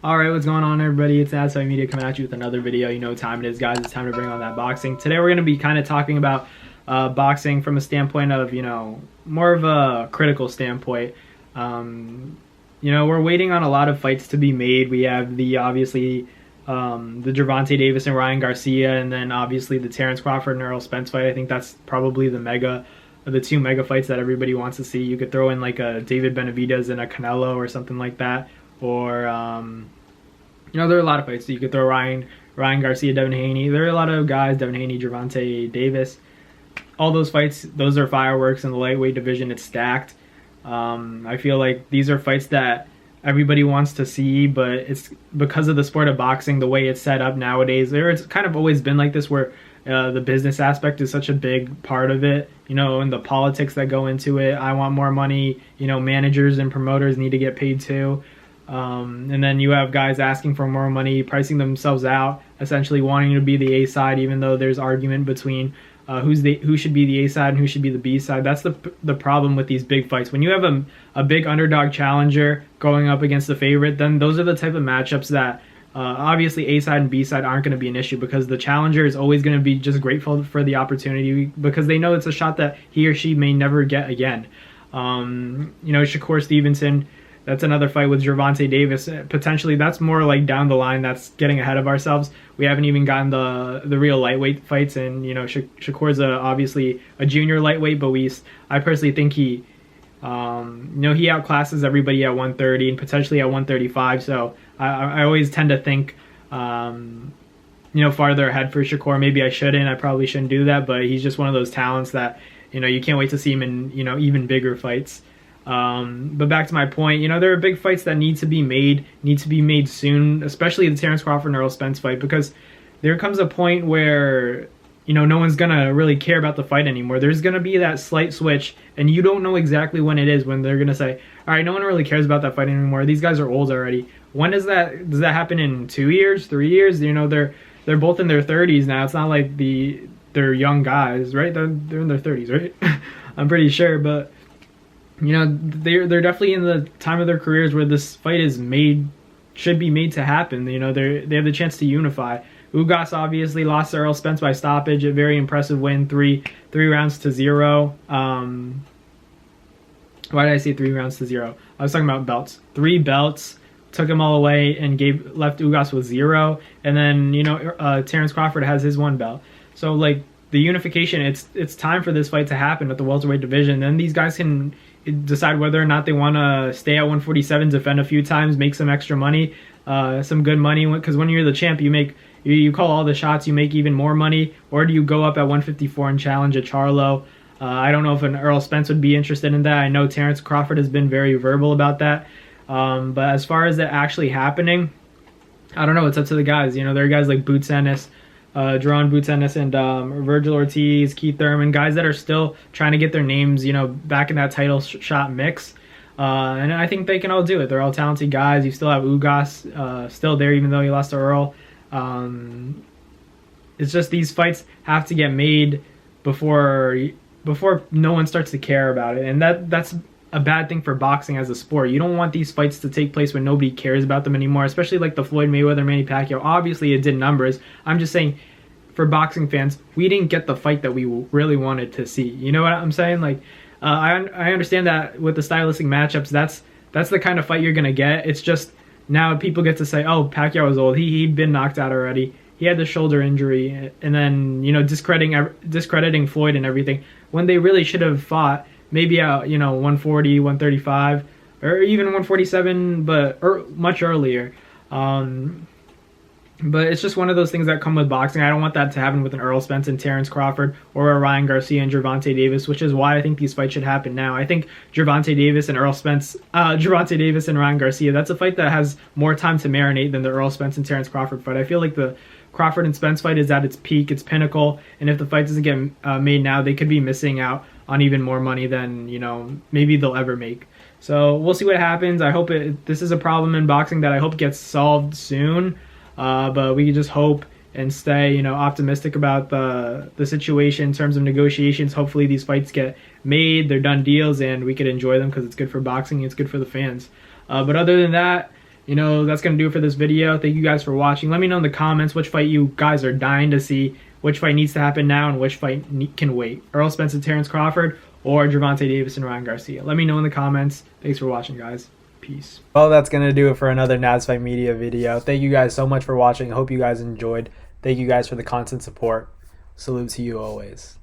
Alright, what's going on everybody? It's DAYYY Media coming at you with another video. You know what time it is, guys. It's time to bring on that boxing. Today we're going to be kind of talking about boxing from a standpoint of, more of a critical standpoint. We're waiting on a lot of fights to be made. We have the Gervonta Davis and Ryan Garcia, and then obviously the Terrence Crawford and Errol Spence fight. I think that's probably the two mega fights that everybody wants to see. You could throw in like a David Benavidez and a Canelo or something like that. Or, there are a lot of fights. So you could throw Ryan Garcia, Devin Haney. There are a lot of guys, Devin Haney, Gervonta Davis. All those fights, those are fireworks in the lightweight division. It's stacked. I feel like these are fights that everybody wants to see, but it's because of the sport of boxing, the way it's set up nowadays. It's kind of always been like this where the business aspect is such a big part of it, and the politics that go into it. I want more money. Managers and promoters need to get paid too. And then you have guys asking for more money, pricing themselves out, essentially wanting to be the A side, even though there's argument between who should be the A side and who should be the B side. That's the problem with these big fights. When you have a big underdog challenger going up against the favorite, then those are the type of matchups that obviously A side and B side aren't going to be an issue, because the challenger is always going to be just grateful for the opportunity because they know it's a shot that he or she may never get again. Shakur Stevenson. That's another fight with Gervonta Davis. Potentially, that's more like down the line. That's getting ahead of ourselves. We haven't even gotten the real lightweight fights, and Shakur's obviously a junior lightweight, but I personally think he outclasses everybody at 130 and potentially at 135. So I always tend to think farther ahead for Shakur. Maybe I shouldn't. I probably shouldn't do that, but he's just one of those talents that you can't wait to see him in even bigger fights. But back to my point, there are big fights that need to be made soon, especially the Terrence Crawford and Errol Spence fight, because there comes a point where, no one's going to really care about the fight anymore. There's going to be that slight switch, and you don't know exactly when it is, when they're going to say, all right, no one really cares about that fight anymore. These guys are old already. When does that happen? In 2 years, 3 years? They're both in their 30s now. It's not like they're young guys, right? They're in their 30s, right? I'm pretty sure, but they're definitely in the time of their careers where this fight should be made to happen. They have the chance to unify. Ugas obviously lost to Errol Spence by stoppage, a very impressive win, three rounds to 0. Why did I say 3 rounds to 0? I was talking about belts. 3 belts, took them all away and left Ugas with 0. And then Terrence Crawford has his 1 belt. So like the unification, it's time for this fight to happen at the welterweight division. Then these guys can decide whether or not they want to stay at 147, defend a few times, make some extra money, some good money, because when you're the champ, you call all the shots, you make even more money. Or do you go up at 154 and challenge a Charlo? I don't know if an Errol Spence would be interested in that. I know Terrence Crawford has been very verbal about that, but as far as that actually happening, I don't know. It's up to the guys. There are guys like Boots Ennis, Jerron Boots Ennis, and Virgil Ortiz, Keith Thurman, guys that are still trying to get their names, back in that title shot mix. And I think they can all do it. They're all talented guys. You still have Ugas still there, even though he lost to Earl. It's just these fights have to get made before no one starts to care about it, and that's a bad thing for boxing as a sport. You don't want these fights to take place when nobody cares about them anymore, especially like the Floyd Mayweather Manny Pacquiao. Obviously it did numbers. I'm just saying, for boxing fans, we didn't get the fight that we really wanted to see. You know what I'm saying? Like I understand that with the stylistic matchups, that's the kind of fight you're gonna get. It's just now people get to say, oh, Pacquiao was old, he'd been knocked out already, he had the shoulder injury, and then discrediting Floyd and everything, when they really should have fought maybe at 140, 135, or even 147, but much earlier. But it's just one of those things that come with boxing. I don't want that to happen with an Errol Spence and Terrence Crawford, or a Ryan Garcia and Gervonta Davis, which is why I think these fights should happen now. I think Gervonta Davis and Ryan Garcia, that's a fight that has more time to marinate than the Errol Spence and Terrence Crawford fight. I feel like the Crawford and Spence fight is at its peak, its pinnacle, and if the fight doesn't get made now, they could be missing out on even more money than maybe they'll ever make. So we'll see what happens. I hope this is a problem in boxing that I hope gets solved soon. But we can just hope and stay, optimistic about the situation in terms of negotiations. Hopefully these fights get made, they're done deals, and we could enjoy them because it's good for boxing, it's good for the fans. But other than that, that's going to do it for this video. Thank you guys for watching. Let me know in the comments which fight you guys are dying to see, which fight needs to happen now, and which fight can wait. Errol Spence and Terrence Crawford, or Gervonta Davis and Ryan Garcia. Let me know in the comments. Thanks for watching, guys. Peace. Well, that's going to do it for another Nats Fight Media video. Thank you guys so much for watching. I hope you guys enjoyed. Thank you guys for the constant support. Salute to you always.